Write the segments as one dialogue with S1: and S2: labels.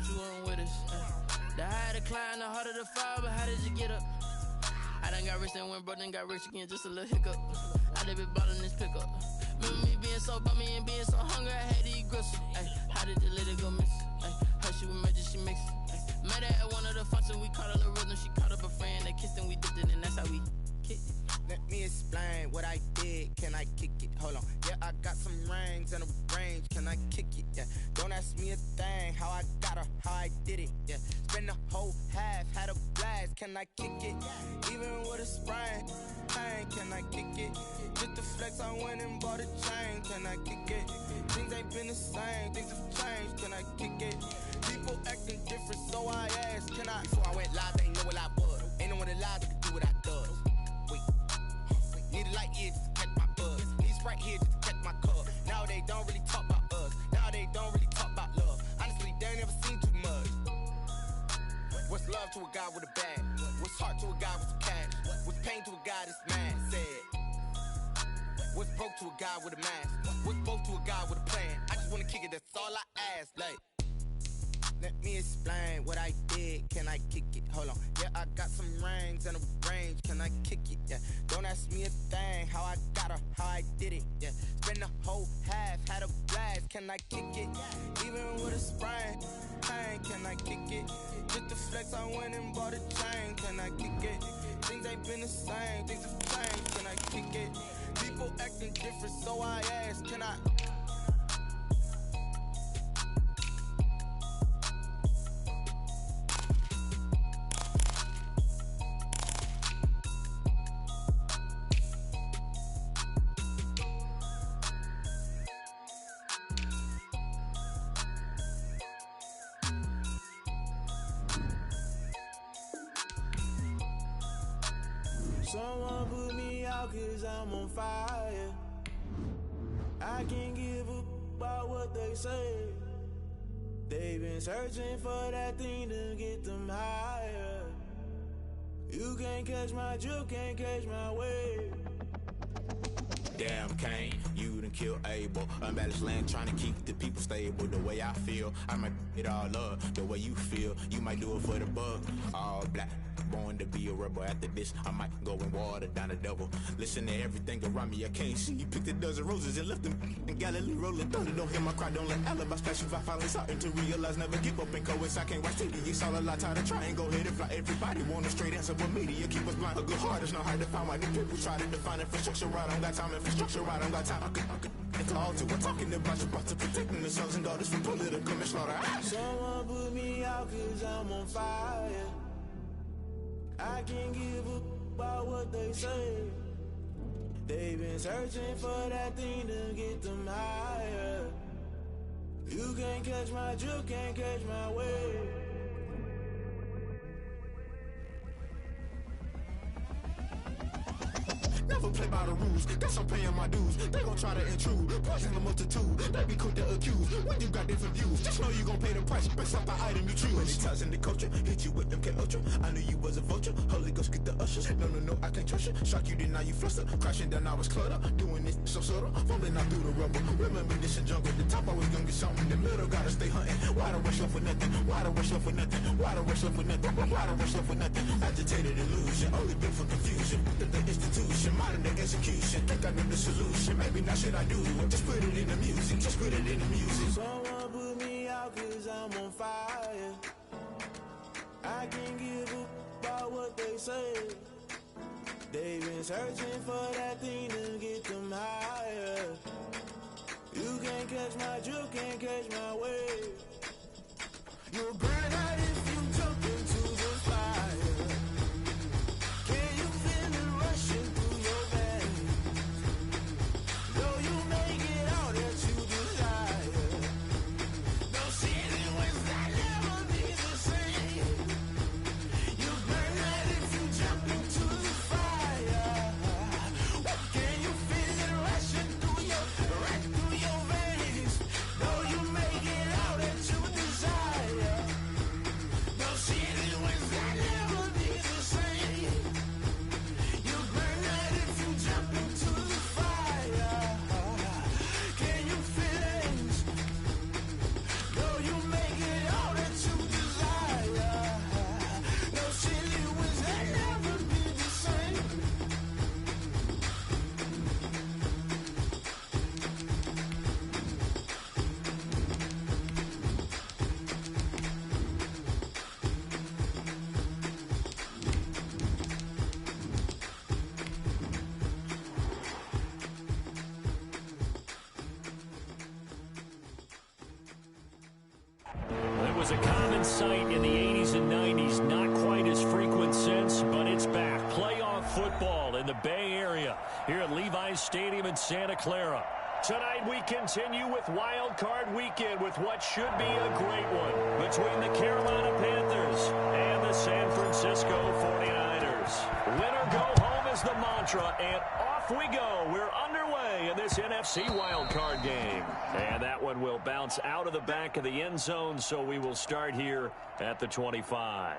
S1: but you weren't with us. The higher the climb, the harder the fall, but how did you get up? I done got rich and went broke, then got rich again, just a little hiccup. I done been ballin' this pickup. Remember me being so bummy and being so hungry, I had to eat gristle. Ay, how did the lady go miss? Ay, her she was magic, she mixed. Met her at one of the functions, we caught a little rhythm. She caught up a friend, they kissed and we dipped it, and that's how we kicked it.
S2: Let me explain what I did, can I kick it? Hold on, yeah, I got some rings and a range, can I kick it? Yeah, don't ask me a thing, how I got her, how I did it, yeah. Spend the whole half, had a blast, can I kick it? Even with a sprain, pain, can I kick it? Just the flex, I went and bought a chain, can I kick it? Things ain't been the same, things have changed, can I kick it? People acting different, so I asked, can I? Before I went live, they ain't know what I was. Ain't no one alive that could do what I does. Need a light here just to catch my buzz. Need Sprite here just to catch my cup. Now they don't really talk about us. Now they don't really talk about love. Honestly, they ain't never seen too much. What's love to a guy with a bag? What's heart to a guy with some cash? What's pain to a guy that's mad? Said. What's broke to a guy with a mask? What's both to a guy with a plan? I just wanna kick it, that's all I ask. Like, let me explain what I did, can I kick it? Hold on, yeah, I got some rings and a range, can I kick it? Yeah, don't ask me a thing, how I got her, how I did it? Yeah, spend the whole half, had a blast, can I kick it? Even with a sprain, pain, can I kick it? Just the flex, I went and bought a chain, can I kick it? Things ain't been the same, things have changed, can I kick it? People acting different, so I ask, can I?
S3: Someone put me out cause I'm on fire. I can't give a about what they say. They've been searching for that thing to get them higher. You can't catch my drift, can't catch my wave.
S4: Damn Kane, you done killed Abel. Unbalanced land trying to keep the people stable. The way I feel, I might it all up. The way you feel, you might do it for the buck. All black, born to be a rebel. After this, I might go and water down the devil. Listen to everything around me, I can't see. Picked a dozen roses and left them in Galilee rolling thunder. Don't hear my cry, don't let alibis pass you. I finally starting to realize, never give up and coincide. Can't watch TV, it's all a lot. Tired of trying, go ahead and fly. Everybody want a straight answer, but media keep us blind. A good heart is not hard to find. Why these people try to define infrastructure right? I don't got time, infrastructure right, I don't got time. It's all to we're talking about you, about to protecting the sons and daughters from political manslaughter.
S3: Someone put me out cause I'm on fire. I can't give a about what they say. They've been searching for that thing to get them higher. You can't catch my drift, can't catch my wave.
S4: Never play by the rules, guess I'm paying my dues. They gon' try to intrude, poison the multitude. They be quick to accuse, when you got different views. Just know you gon' pay the price, based off the item you choose. Many times in the culture, hit you with them K-Ultra. I knew you was a vulture, Holy Ghost get the ushers. No, I can't trust you. Shock you, then now you fluster. Crashing down, I was cluttered. Doing this so subtle, falling out through the rubble. Remember this in jungle, the top I was gonna get something. The middle gotta stay hunting. Why the rush up for nothing? Why the rush up for nothing? Why the rush up for nothing? Why the rush up for nothing? Agitated illusion, only built for confusion. The institution, modern day execution. Think I know the solution. Maybe now should I do it? Just put it in the music. Just put it in the music.
S3: Someone put me out cause I'm on fire. I can't give a about what they say. They've been searching for that thing to get them higher. You can't catch my drift, can't catch my wave. You'll burn out if you jump into the fire. Can you feel it rushing through your veins? Though you make it all that you desire. No city was that never be the same. You burn out if you jump into the fire. Can you feel it rushing through your veins? Though you make it all that you
S5: was a common sight in the 80s and 90s. Not quite as frequent since, but it's back. Playoff football in the Bay Area here at Levi's Stadium in Santa Clara. Tonight we continue with Wild Card Weekend with what should be a great one between the Carolina Panthers and the San Francisco 49ers. Winner go home is the mantra, and off we go. We're underway in this NFC Wild Card game. And that one will bounce out of the back of the end zone, so we will start here at the 25.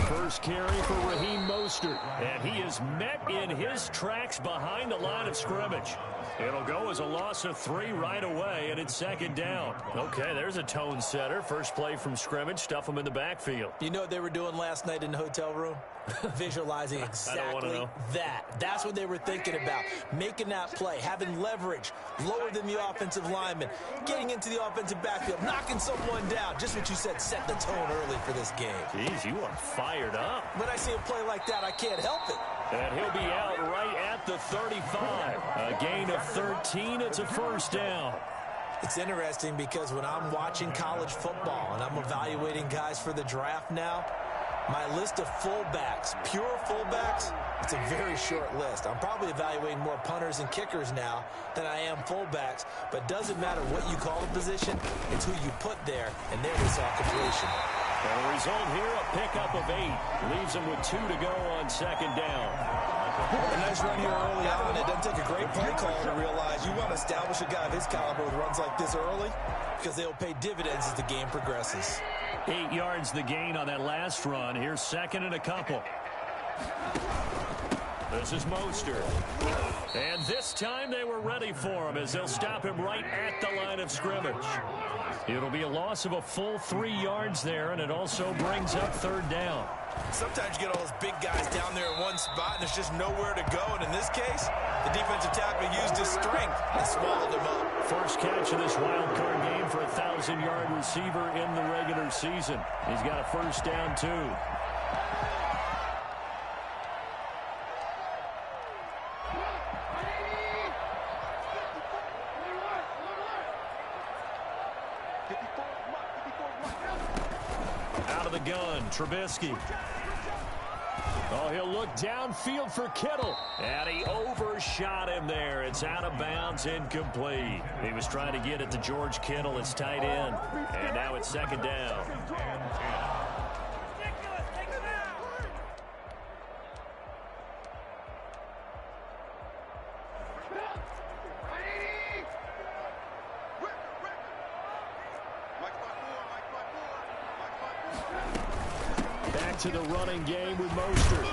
S5: First carry for Raheem Mostert, and he is met in his tracks behind the line of scrimmage. It'll go as a loss of 3 right away, and it's second down. Okay, there's a tone setter. First play from scrimmage, stuff him in the backfield.
S6: You know what they were doing last night in the hotel room? Visualizing exactly that. That's what they were thinking about. Making that play, having leverage, lower than the offensive lineman, getting into the offensive backfield, knocking someone down. Just what you said, set the tone early for this game.
S5: Jeez, you are fired up.
S6: When I see a play like that, I can't help it.
S5: And he'll be out right at the 35. A gain of 13. It's a first down.
S6: It's interesting because when I'm watching college football and I'm evaluating guys for the draft now, my list of fullbacks, pure fullbacks, it's a very short list. I'm probably evaluating more punters and kickers now than I am fullbacks, but doesn't matter what you call a position, it's who you put there, and there we saw completion.
S5: And the result here, a pickup of 8. Leaves him with 2 to go on second down.
S6: A nice run here early on. It doesn't take a great play call to realize you want to establish a guy of his caliber with runs like this early because they'll pay dividends as the game progresses.
S5: 8 yards the gain on that last run. Here's second and a couple. This is Mostert. And this time they were ready for him as they'll stop him right at the line of scrimmage. It'll be a loss of a full 3 yards there, and it also brings up third down.
S6: Sometimes you get all those big guys down there in one spot, and there's just nowhere to go. And in this case, the defensive tackle used his strength and swallowed him up.
S5: First catch of this wild card game for a 1,000-yard receiver in the regular season. He's got a first down, too. Out of the gun, Trubisky. Oh, he'll look downfield for Kittle. And he overshot him there. It's out of bounds, incomplete. He was trying to get it to George Kittle, its tight end. And now it's second down. To the running game with Mostert.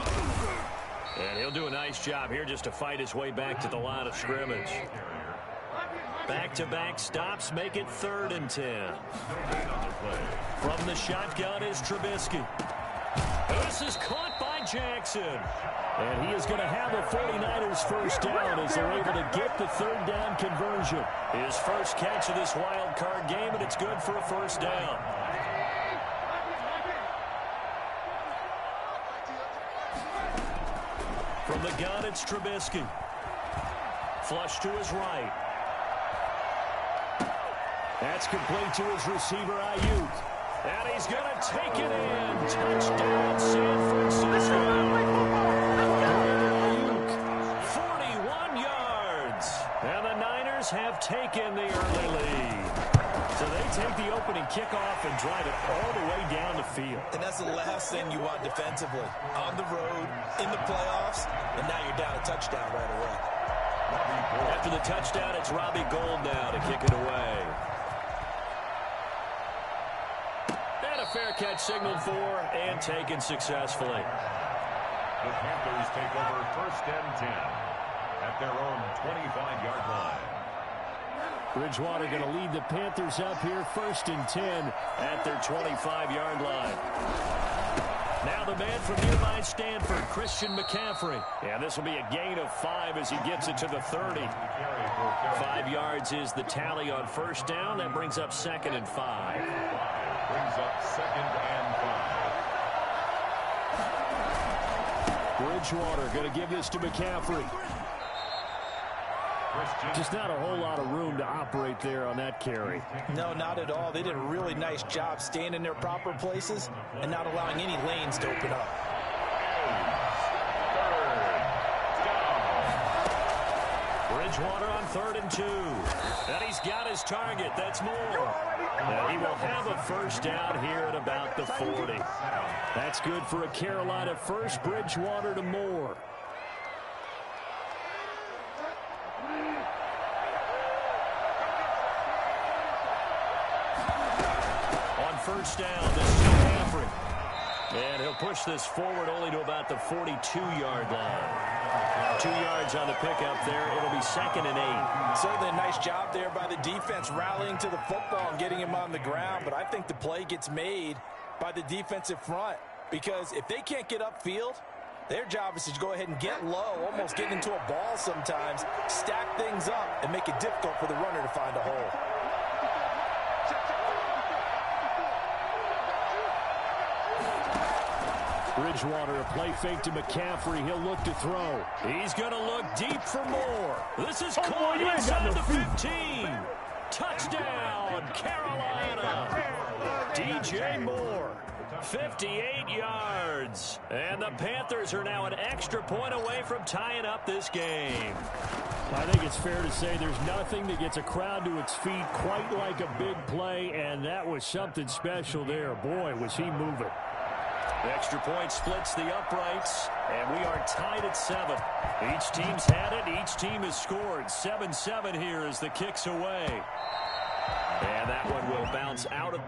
S5: And he'll do a nice job here just to fight his way back to the line of scrimmage. Back-to-back stops make it 3rd and 10. From the shotgun is Trubisky. This is caught by Jackson. And he is going to have a 49ers first down as they're able to get the third down conversion. His first catch of this wild card game, and it's good for a first down. From the gun, it's Trubisky. Flush to his right. That's complete to his receiver, Ayuk. And he's going to take it in. Touchdown, San Francisco. Ayuk, 41 yards. And the Niners have taken the early lead. So they take the opening kickoff and drive it all the way down the field.
S6: And that's the last thing you want defensively. On the road, in the playoffs, and now you're down a touchdown right away.
S5: After the touchdown, it's Robbie Gould now to kick it away. And a fair catch signaled for and taken successfully.
S7: The Panthers take over 1st and 10 at their own 25-yard line.
S5: Bridgewater going to lead the Panthers up here 1st and 10 at their 25-yard line. Now the man from nearby Stanford, Christian McCaffrey. And this will be a gain of 5 as he gets it to the 30. 5 yards is the tally on first down. That brings up 2nd and 5.
S7: Brings up 2nd and 5.
S5: Bridgewater going to give this to McCaffrey. Just not a whole lot of room to operate there on that carry.
S6: No, not at all. They did a really nice job staying in their proper places and not allowing any lanes to open up.
S5: Bridgewater on 3rd and 2. And he's got his target. That's Moore. And he will have a first down here at about the 40. That's good for a Carolina first. Bridgewater to Moore. First down, this is McCaffrey. And he'll push this forward only to about the 42-yard line. 2 yards on the pickup there. It'll be 2nd and 8.
S6: Certainly a nice job there by the defense rallying to the football and getting him on the ground. But I think the play gets made by the defensive front. Because if they can't get upfield, their job is to go ahead and get low, almost get into a ball sometimes, stack things up, and make it difficult for the runner to find a hole.
S5: Bridgewater, a play fake to McCaffrey. He'll look to throw. He's going to look deep for Moore. This is caught inside the 15. Touchdown, Carolina. DJ Moore, 58 yards. And the Panthers are now an extra point away from tying up this game. I think it's fair to say there's nothing that gets a crowd to its feet quite like a big play, and that was something special there. Boy, was he moving. The extra point splits the uprights, and we are tied at 7. Each team's had it. Each team has scored. 7-7 here as the kick's away. And that one will bounce out of...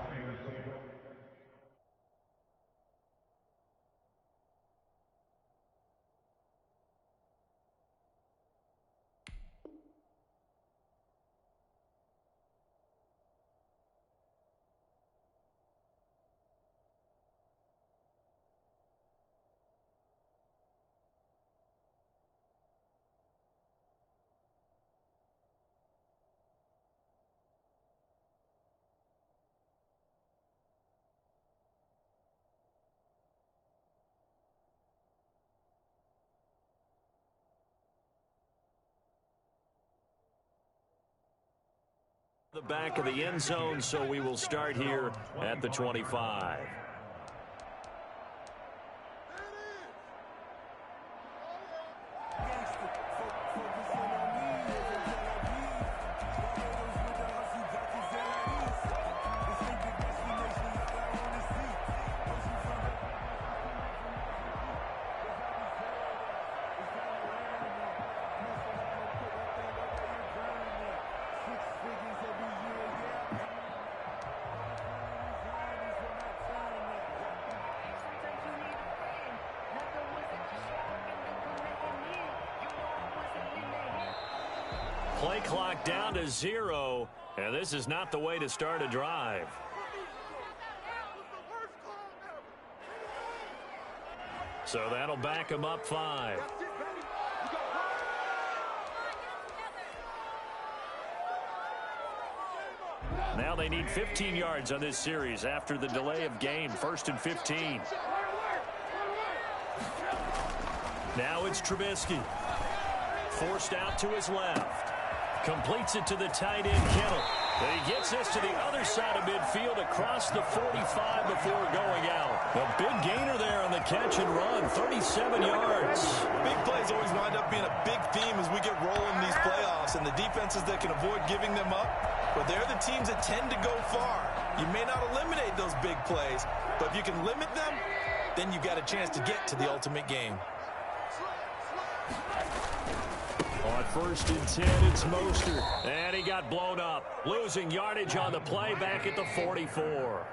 S5: the back of the end zone, so we will start here at the 25. Play clock down to 0, and this is not the way to start a drive. So that'll back him up 5. Now they need 15 yards on this series after the delay of game. 1st and 15. Now it's Trubisky. Forced out to his left. Completes it to the tight end, Kittle. And he gets this to the other side of midfield across the 45 before going out. A big gainer there on the catch and run, 37 yards.
S6: Big plays always wind up being a big theme as we get rolling in these playoffs, and the defenses that can avoid giving them up, but they're the teams that tend to go far. You may not eliminate those big plays, but if you can limit them, then you've got a chance to get to the ultimate game.
S5: On 1st and 10, it's Mostert. And he got blown up. Losing yardage on the play back at the 44.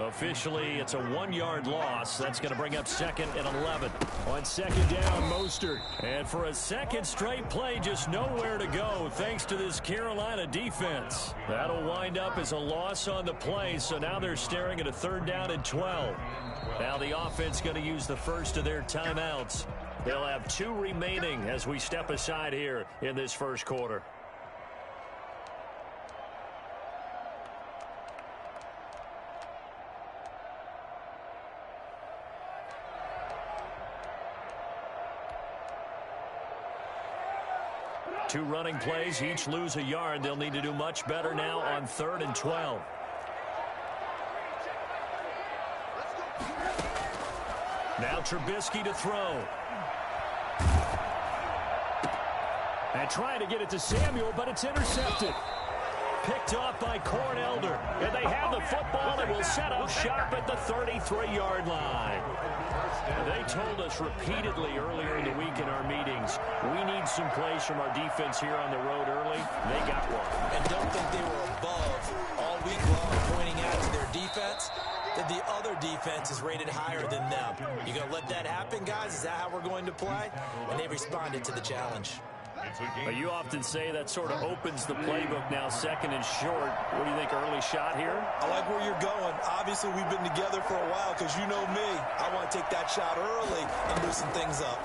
S5: Officially, it's a 1-yard loss. That's going to bring up 2nd and 11. On 2nd down, Mostert. And for a second straight play, just nowhere to go thanks to this Carolina defense. That'll wind up as a loss on the play, so now they're staring at a 3rd down and 12. Now the offense going to use the first of their timeouts. They'll have 2 remaining as we step aside here in this first quarter. Two running plays, each lose a yard. They'll need to do much better now on 3rd and 12. Now Trubisky to throw. And trying to get it to Samuel, but it's intercepted. Picked off by Corn Elder. And they have the football and will set up shop at the 33-yard line. They told us repeatedly earlier in the week in our meetings, we need some plays from our defense here on the road early. They got one.
S6: And don't think they were above all week long pointing out to their defense that the other defense is rated higher than them. You going to let that happen, guys? Is that how we're going to play? And they responded to the challenge.
S5: But you often say that sort of opens the playbook now, 2nd and short. What do you think, early shot here?
S6: I like where you're going. Obviously, we've been together for a while because you know me. I want to take that shot early and loosen things up.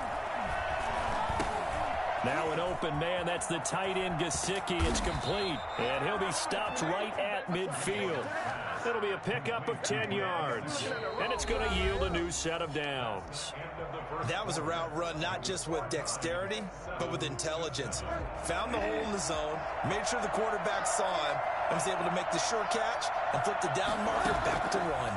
S5: Now an open man. That's the tight end, Gesicki. It's complete. And he'll be stopped right at midfield. It'll be a pickup of 10 yards. And it's going to yield a new set of downs.
S6: That was a route run not just with dexterity, but with intelligence. Found the hole in the zone, made sure the quarterback saw him, and was able to make the sure catch and flip the down marker back to 1.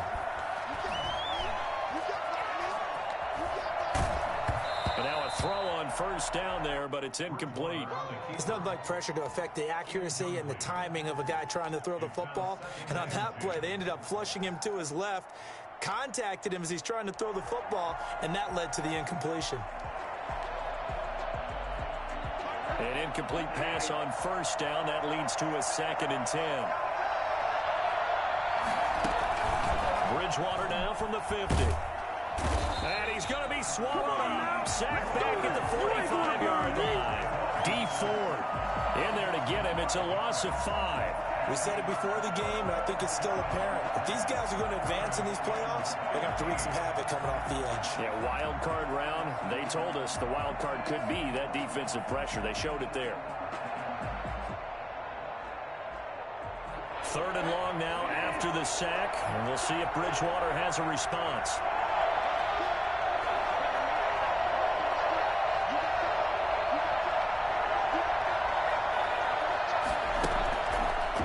S5: Throw on 1st down there, but it's incomplete.
S6: It's nothing like pressure to affect the accuracy and the timing of a guy trying to throw the football. And on that play, they ended up flushing him to his left, contacted him as he's trying to throw the football, and that led to the incompletion.
S5: An incomplete pass on 1st down. That leads to a 2nd and 10. Bridgewater now from the 50. And he's going to be swallowed up. Sacked back at the 45-yard line. D Ford in there to get him. It's a loss of 5.
S6: We said it before the game, and I think it's still apparent. If these guys are going to advance in these playoffs, they're going to have to wreak some havoc coming off the edge.
S5: Yeah, wild card round. They told us the wild card could be that defensive pressure. They showed it there. 3rd and long now after the sack, and we'll see if Bridgewater has a response.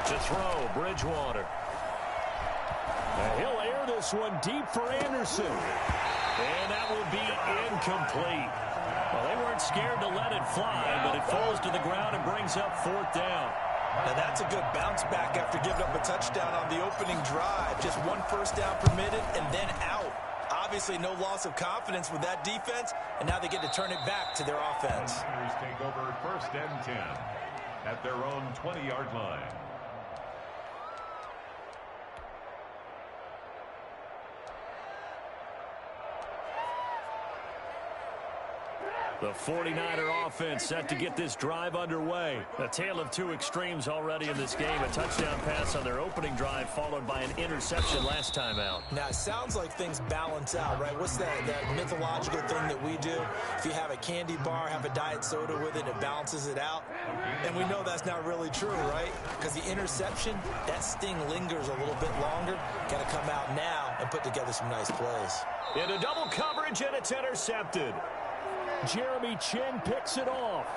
S5: To throw, Bridgewater. And he'll air this one deep for Anderson. And that will be incomplete. Well, they weren't scared to let it fly, but it falls to the ground and brings up 4th down.
S6: Now that's a good bounce back after giving up a touchdown on the opening drive. Just 1 1st down permitted and then out. Obviously no loss of confidence with that defense, and now they get to turn it back to their offense.
S7: Take over 1st and 10 at their own 20-yard line.
S5: The 49er offense set to get this drive underway. A tale of 2 extremes already in this game. A touchdown pass on their opening drive followed by an interception last time out.
S6: Now, it sounds like things balance out, right? What's that mythological thing that we do? If you have a candy bar, have a diet soda with it, it balances it out. And we know that's not really true, right? Because the interception, that sting lingers a little bit longer. Got to come out now and put together some nice plays.
S5: Into double coverage, and it's intercepted. Jeremy Chinn picks it off.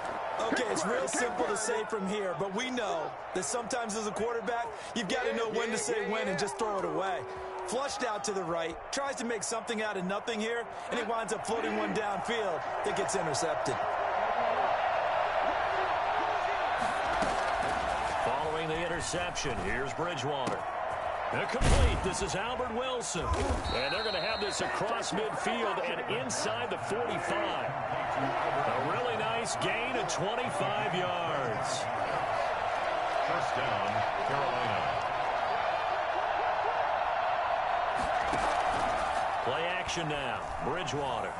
S6: Okay, it's real simple to say from here, but we know that sometimes as a quarterback, you've got to know when to say when and just throw it away. Flushed out to the right, tries to make something out of nothing here, and he winds up floating one downfield that gets intercepted.
S5: Following the interception, here's Bridgewater. Complete. This is Albert Wilson. And they're going to have this across midfield and inside the 45. A really nice gain of 25 yards.
S7: 1st down, Carolina.
S5: action now. Bridgewater.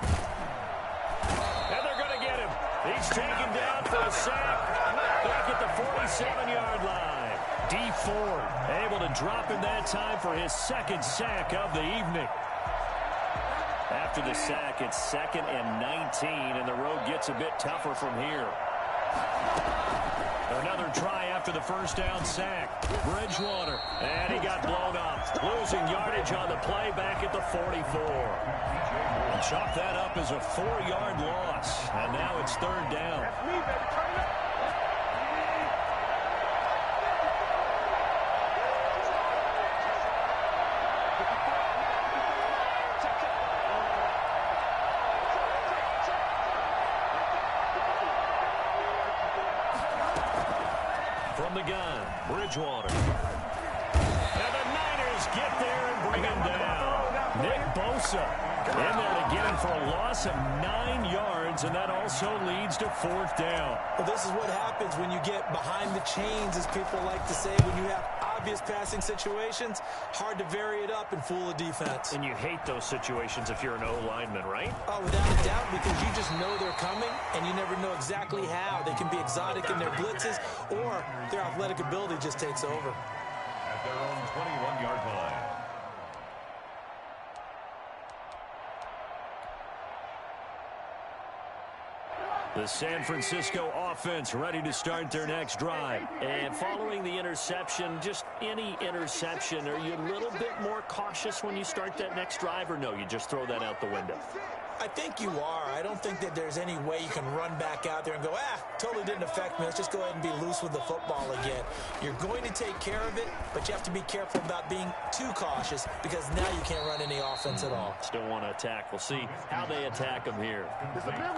S5: And they're going to get him. He's taken down for a sack. Back at the 47-yard line. Dee Ford able to drop him that time for his second sack of the evening. After the sack, it's 2nd and 19, and the road gets a bit tougher from here. Another try after the first down sack. Bridgewater, and he got blown up. Losing yardage on the play back at the 44. Chop that up as a 4-yard loss, and now it's 3rd down. From the gun, Bridgewater. And the Niners get there and bring him down. Nick Bosa in there to get him for a loss of 9 yards, and that also leads to 4th down.
S6: Well, this is what happens when you get behind the chains, as people like to say. When you have obvious passing situations, hard to vary it up and fool a defense.
S5: And you hate those situations if you're an O-lineman, right?
S6: Oh, without a doubt, because you just know they're coming, and you never know exactly how. They can be exotic in their blitzes, or their athletic ability just takes over.
S7: At their own 21-yard line.
S5: The San Francisco offense ready to start their next drive. And following the interception, just any interception, are you a little bit more cautious when you start that next drive, or no, you just throw that out the window?
S6: I think you are. I don't think that there's any way you can run back out there and go, totally didn't affect me. Let's just go ahead and be loose with the football again. You're going to take care of it, but you have to be careful about being too cautious, because now you can't run any offense at all.
S5: Still want to attack. We'll see how they attack them here.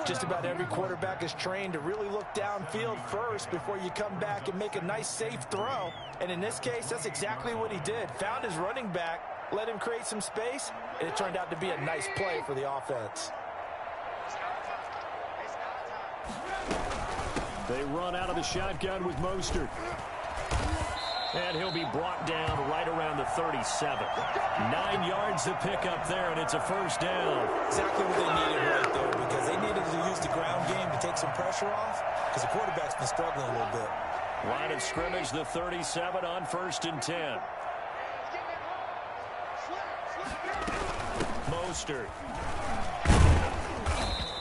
S6: Just about every quarterback is trained to really look downfield first before you come back and make a nice, safe throw. And in this case, that's exactly what he did. Found his running back, let him create some space, and it turned out to be a nice play for the offense.
S5: They run out of the shotgun with Mostert. And he'll be brought down right around the 37. 9 yards to pick up there, and it's a 1st down.
S6: Exactly what they needed right there, because they needed to use the ground game to take some pressure off, because the quarterback's been struggling a little bit.
S5: Line of scrimmage, the 37 on 1st and 10. Mostert.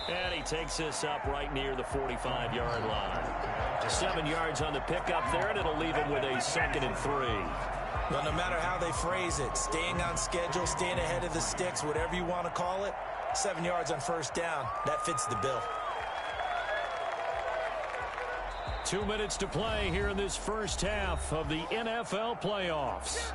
S5: And he takes this up right near the 45-yard line. 7 yards on the pickup there, and it'll leave him with a 2nd and 3.
S6: Well, no matter how they phrase it, staying on schedule, staying ahead of the sticks, whatever you want to call it, 7 yards on 1st down, that fits the bill.
S5: 2 minutes to play here in this first half of the NFL playoffs.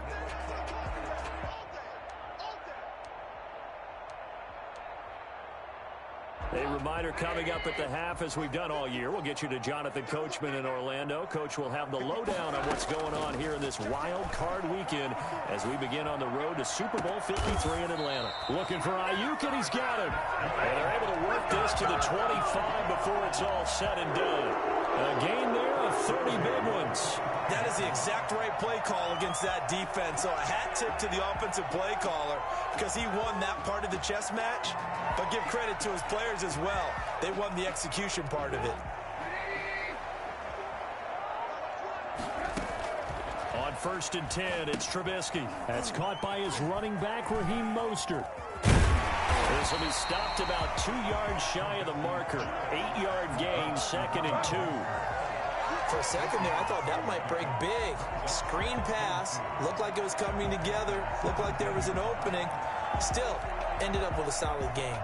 S5: A reminder coming up at the half, as we've done all year. We'll get you to Jonathan Coachman in Orlando. Coach will have the lowdown on what's going on here in this wild card weekend as we begin on the road to Super Bowl 53 in Atlanta. Looking for Ayuk, and he's got him. And they're able to work this to the 25 before it's all said and done. A gain there of 30 big ones.
S6: That is the exact right play call against that defense. So a hat tip to the offensive play caller, because he won that part of the chess match. But give credit to his players as well. They won the execution part of it.
S5: On 1st and 10, it's Trubisky. That's caught by his running back, Raheem Mostert. This will be stopped about 2 yards shy of the marker. 8-yard gain, 2nd and 2.
S6: For a second there, I thought that might break big. Screen pass. Looked like it was coming together. Looked like there was an opening. Still, ended up with a solid game.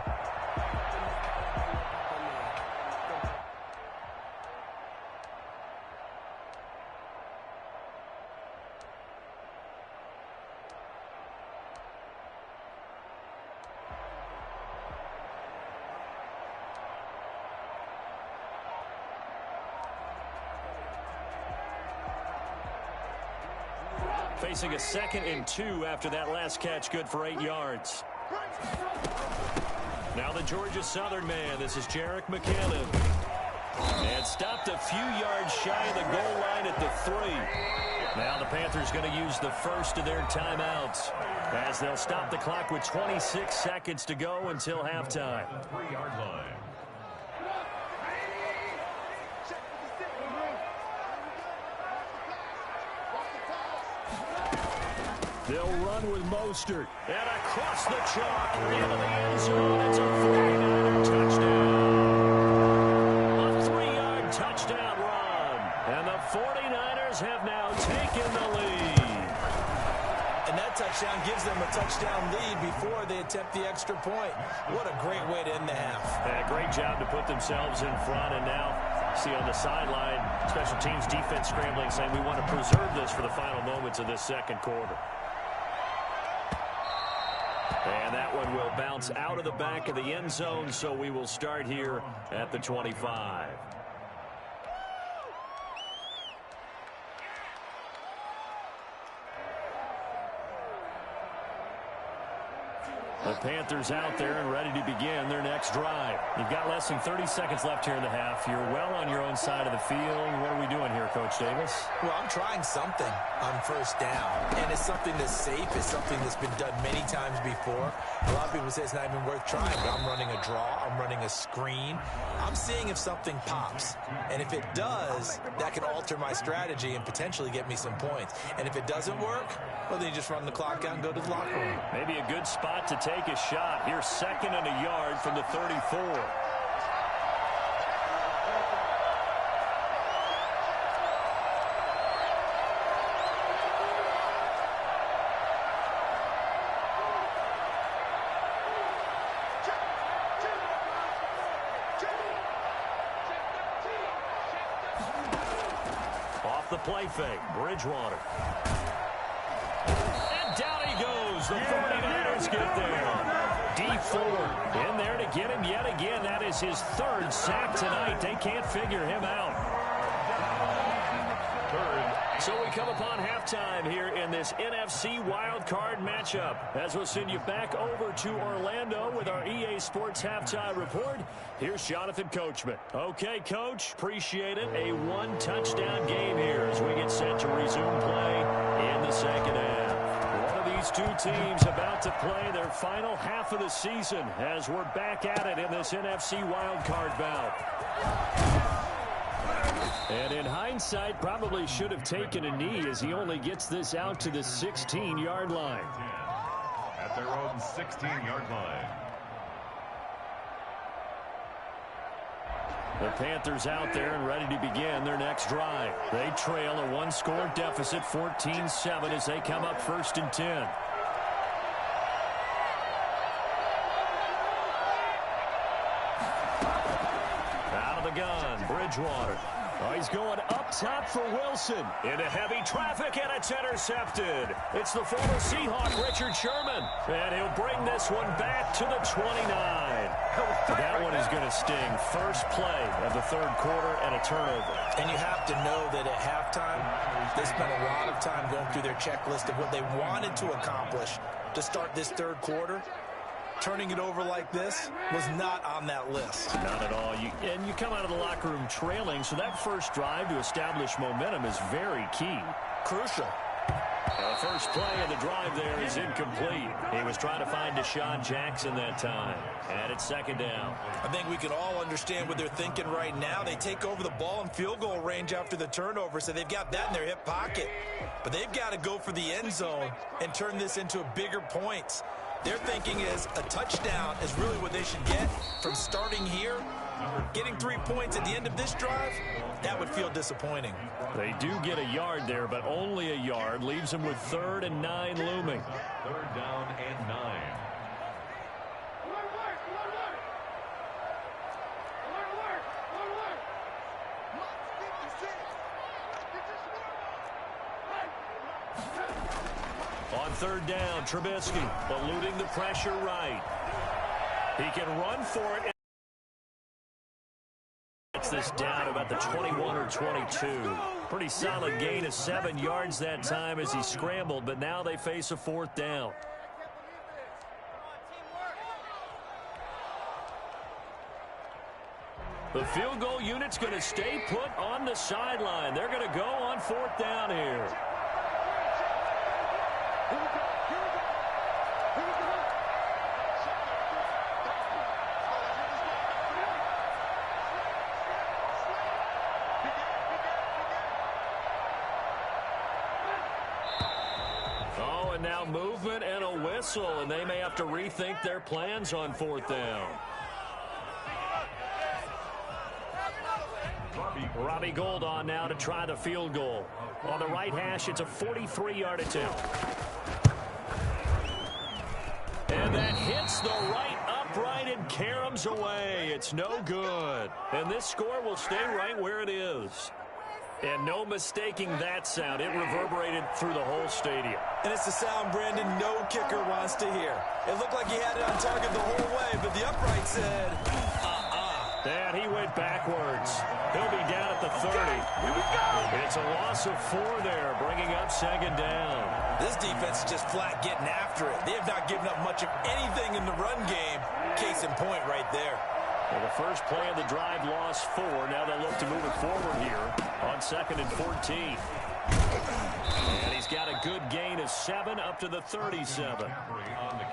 S5: Facing a 2nd and 2 after that last catch, good for 8 yards. Now the Georgia Southern man. This is Jerick McKinnon. And stopped a few yards shy of the goal line at the 3. Now the Panthers going to use the first of their timeouts. as they'll stop the clock with 26 seconds to go until halftime.
S7: 3-yard line.
S5: They'll run with Mostert. And across the chalk into the end zone. It's a 49er touchdown. A 3-yard touchdown run. And the 49ers have now taken the lead.
S6: And that touchdown gives them a touchdown lead before they attempt the extra point. What a great way to end the half.
S5: Yeah, great job to put themselves in front. And now, see on the sideline, special teams defense scrambling, saying we want to preserve this for the final moments of this second quarter. And that one will bounce out of the back of the end zone, so we will start here at the 25. The Panthers out there and ready to begin their next drive. You've got less than 30 seconds left here in the half. You're well on your own side of the field. What are we doing here, Coach Davis?
S6: Well, I'm trying something on first down, and it's something that's safe. It's something that's been done many times before. A lot of people say it's not even worth trying, but I'm running a draw. I'm running a screen. I'm seeing if something pops, and if it does, that can alter my strategy and potentially get me some points. And if it doesn't work, well, then you just run the clock out and go to the locker room.
S5: Maybe a good spot to take a shot. Here's 2nd and a yard from the 34. Off the play fake, Bridgewater. And down he goes. The 49ers get there. Dee Ford in there to get him yet again. That is his 3rd sack tonight. They can't figure him out. So we come upon halftime here in this NFC wildcard matchup, as we'll send you back over to Orlando with our EA Sports Halftime Report. Here's Jonathan Coachman. Okay, Coach, appreciate it. A 1-touchdown game here as we get set to resume play in the second half. One of these two teams about to play their final half of the season as we're back at it in this NFC wildcard bout. And in hindsight, probably should have taken a knee as he only gets this out to the 16-yard line.
S7: At their own 16-yard line.
S5: The Panthers out there and ready to begin their next drive. They trail a 1-score deficit, 14-7, as they come up 1st and 10. Out of the gun, Bridgewater. Oh, he's going up top for Wilson. Into heavy traffic, and it's intercepted. It's the former Seahawk, Richard Sherman. And he'll bring this one back to the 29. That one is going to sting. First play of the 3rd quarter and a turnover.
S6: And you have to know that at halftime, they spent a lot of time going through their checklist of what they wanted to accomplish to start this 3rd quarter. Turning it over like this was not on that list.
S5: Not at all. And you come out of the locker room trailing, so that first drive to establish momentum is very key.
S6: Crucial.
S5: The first play of the drive there is incomplete. He was trying to find Deshaun Jackson that time. And it's 2nd down.
S6: I think we can all understand what they're thinking right now. They take over the ball in field goal range after the turnover, so they've got that in their hip pocket. But they've got to go for the end zone and turn this into bigger points. Their thinking is a touchdown is really what they should get from starting here. Getting 3 points at the end of this drive, that would feel disappointing.
S5: They do get a yard there, but only a yard. Leaves them with 3rd and 9 looming.
S7: 3rd down and 9.
S5: On 3rd down, Trubisky eluding the pressure right. He can run for it. Gets this down about the 21 or 22. Pretty solid gain of 7 yards that time as he scrambled, but now they face a 4th down. The field goal unit's going to stay put on the sideline. They're going to go on 4th down here. And now movement and a whistle, and they may have to rethink their plans on 4th down. Robbie Gould on now to try the field goal. On the right hash, it's a 43-yard attempt. And that hits the right upright and caroms away. It's no good. And this score will stay right where it is. And no mistaking that sound. It reverberated through the whole stadium.
S6: And it's the sound, Brandon, no kicker wants to hear. It looked like he had it on target the whole way, but the upright said,
S5: And he went backwards. He'll be down at the 30. Here we go. It's a loss of 4 there, bringing up 2nd down.
S6: This defense is just flat getting after it. They have not given up much of anything in the run game. Case in point right there.
S5: Well, the first play of the drive lost 4. Now they'll look to move it forward here on 2nd and 14. And he's got a good gain of 7 up to the 37.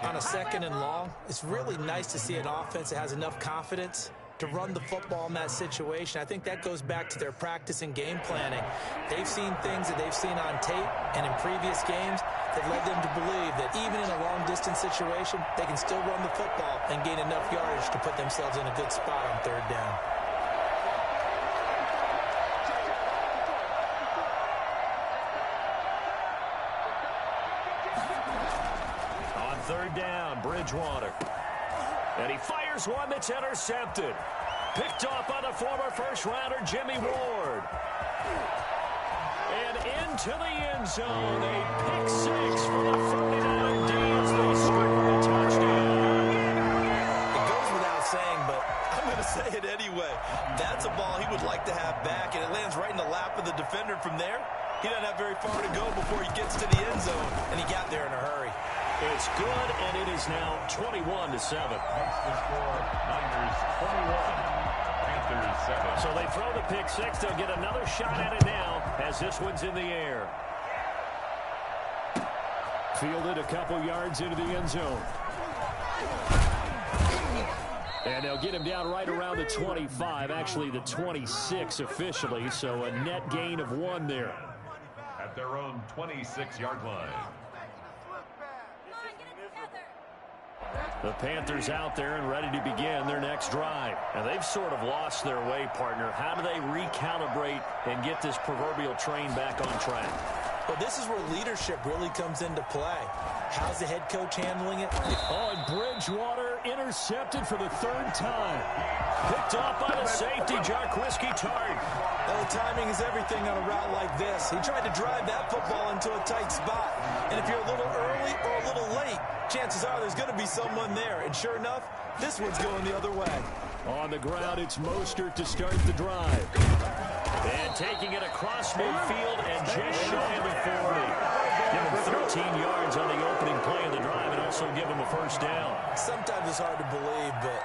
S6: On a 2nd and long, it's really nice to see an offense that has enough confidence to run the football in that situation. I think that goes back to their practice and game planning. They've seen things that they've seen on tape and in previous games that led them to believe that even in a long-distance situation, they can still run the football and gain enough yardage to put themselves in a good spot on 3rd down.
S5: On 3rd down, Bridgewater. And he fires one that's intercepted. Picked off by the former first-rounder, Jimmy Ward. And into the end zone. A pick 6 for the 49ers. They score a touchdown.
S6: It goes without saying, but I'm going to say it anyway. That's a ball he would like to have back, and it lands right in the lap of the defender from there. He doesn't have very far to go before he gets to the end zone, and he got there in a hurry.
S5: It's good, and it is now 21-7.
S7: That's the score. Niners 21, Panthers 7.
S5: So they throw the pick 6. They'll get another shot at it now as this one's in the air. Fielded a couple yards into the end zone. And they'll get him down right around the 25, actually the 26 officially, so a net gain of 1 there.
S7: At their own 26-yard line.
S5: The Panthers out there and ready to begin their next drive. And they've sort of lost their way, partner. How do they recalibrate and get this proverbial train back on track?
S6: Well, this is where leadership really comes into play. How's the head coach handling it?
S5: Oh, and Bridgewater intercepted for the 3rd time. Picked off by the safety, Jarquiski Tartt.
S6: Well, the timing is everything on a route like this. He tried to drive that football into a tight spot. And if you're a little early or a little late, chances are there's going to be someone there. And sure enough, this one's going the other way.
S5: On the ground, it's Mostert to start the drive. And taking it across midfield and just shy of the 40. Give him 13 yards on the opening play of the drive and also give him a 1st down.
S6: Sometimes it's hard to believe, but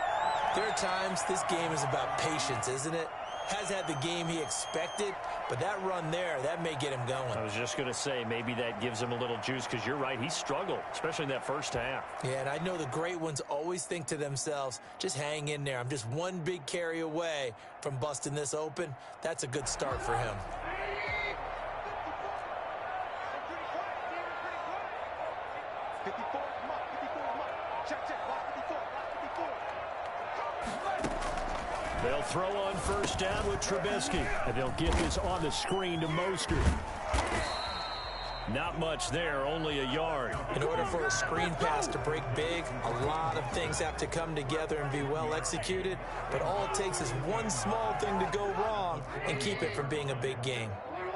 S6: there are times this game is about patience, isn't it? Has had the game he expected, but that run there, that may get him going.
S5: I was just going to say, maybe that gives him a little juice because you're right, he struggled, especially in that 1st half.
S6: Yeah, and I know the great ones always think to themselves, just hang in there. I'm just one big carry away from busting this open. That's a good start for him.
S5: They'll throw on 1st down with Trubisky, and they'll get this on the screen to Mostert. Not much there, only a yard.
S6: In order for a screen pass to break big, a lot of things have to come together and be well executed, but all it takes is one small thing to go wrong and keep it from being a big gain.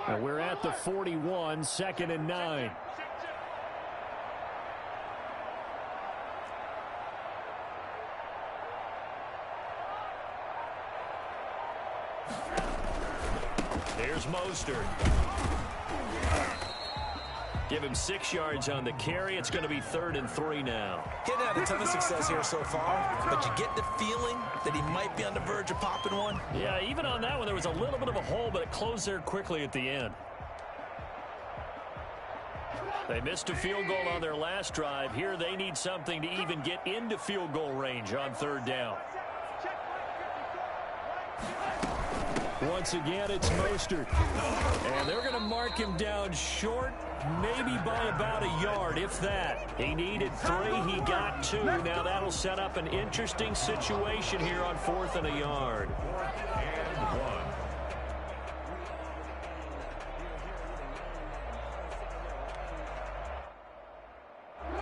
S5: And we're at the 41, 2nd and 9. Here's Mostert. Give him 6 yards on the carry. It's going to be 3rd and 3 now.
S6: Getting had a ton of success here so far, but you get the feeling that he might be on the verge of popping one.
S5: Yeah, even on that one, there was a little bit of a hole, but it closed there quickly at the end. They missed a field goal on their last drive. Here they need something to even get into field goal range on 3rd down. Once again, it's Mostert. And they're going to mark him down short, maybe by about a yard, if that. He needed 3. He got 2. Now that'll set up an interesting situation here on 4th and a yard.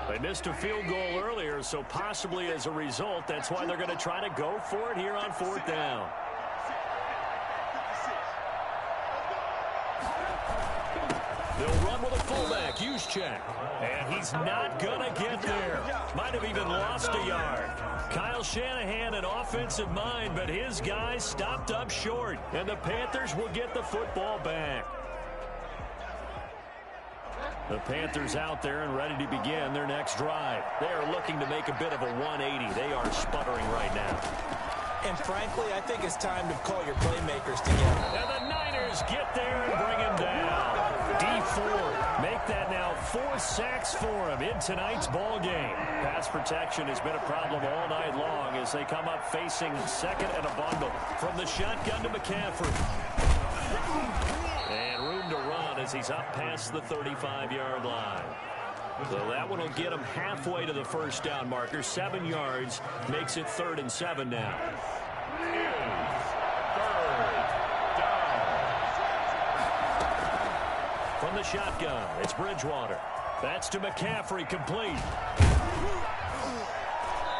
S5: They missed a field goal earlier, so possibly as a result, that's why they're going to try to go for it here on 4th down. They'll run with a fullback, Juszczyk. And he's not going to get there. Might have even lost a yard. Kyle Shanahan, an offensive mind, but his guys stopped up short. And the Panthers will get the football back. The Panthers out there and ready to begin their next drive. They are looking to make a bit of a 180. They are sputtering right now.
S6: And frankly, I think it's time to call your playmakers together.
S5: And the Niners get there and bring him down. Dee Ford make that now 4 sacks for him in tonight's ball game. Pass protection has been a problem all night long as they come up facing second and a bundle. From the shotgun to McCaffrey. And room to run as he's up past the 35-yard line. So that one will get him halfway to the first down marker. 7 yards makes it 3rd and 7 now. From the shotgun, it's Bridgewater. That's to McCaffrey, complete.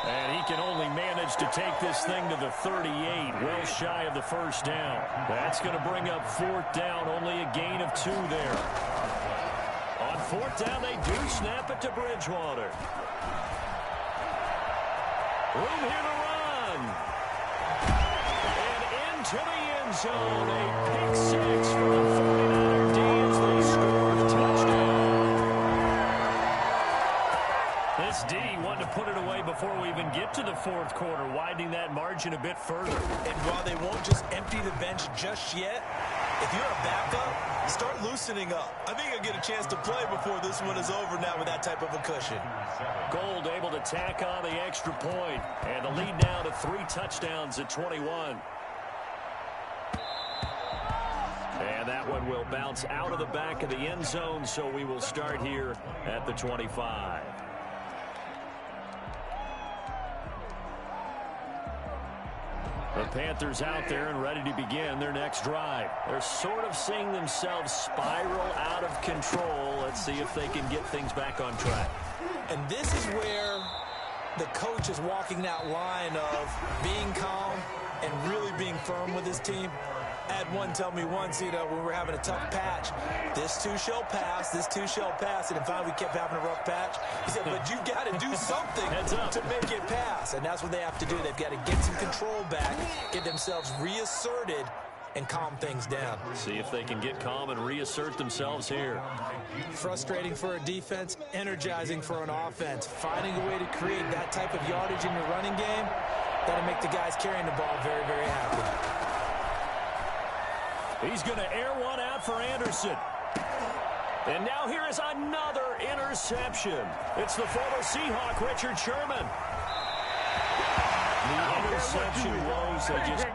S5: And he can only manage to take this thing to the 38, well shy of the first down. That's going to bring up 4th down, only a gain of 2 there. On 4th down, they do snap it to Bridgewater. Room here to run. And into the end zone, a pick 6 for the 49er D as they score a touchdown. This D wanted to put it away before we even get to the 4th quarter, widening that margin a bit further.
S6: And while they won't just empty the bench just yet, if you're a backup, start loosening up. I think you'll get a chance to play before this one is over now with that type of a cushion.
S5: Gold able to tack on the extra point. And the lead now to 3 touchdowns at 21. And that one will bounce out of the back of the end zone, so we will start here at the 25. The Panthers out there and ready to begin their next drive. They're sort of seeing themselves spiral out of control. Let's see if they can get things back on track.
S6: And this is where the coach is walking that line of being calm and really being firm with his team. I had one tell me once, when we were having a tough patch, this too shall pass, this too shall pass. And finally we kept having a rough patch. He said, but you got to do something to make it pass. And that's what they have to do. They've got to get some control back, get themselves reasserted, and calm things down.
S5: See if they can get calm and reassert themselves here.
S6: Frustrating for a defense, energizing for an offense. Finding a way to create that type of yardage in your running game, that'll make the guys carrying the ball very, very happy.
S5: He's going to air one out for Anderson. And now here is another interception. It's the former Seahawk, Richard Sherman. The interception woes, they just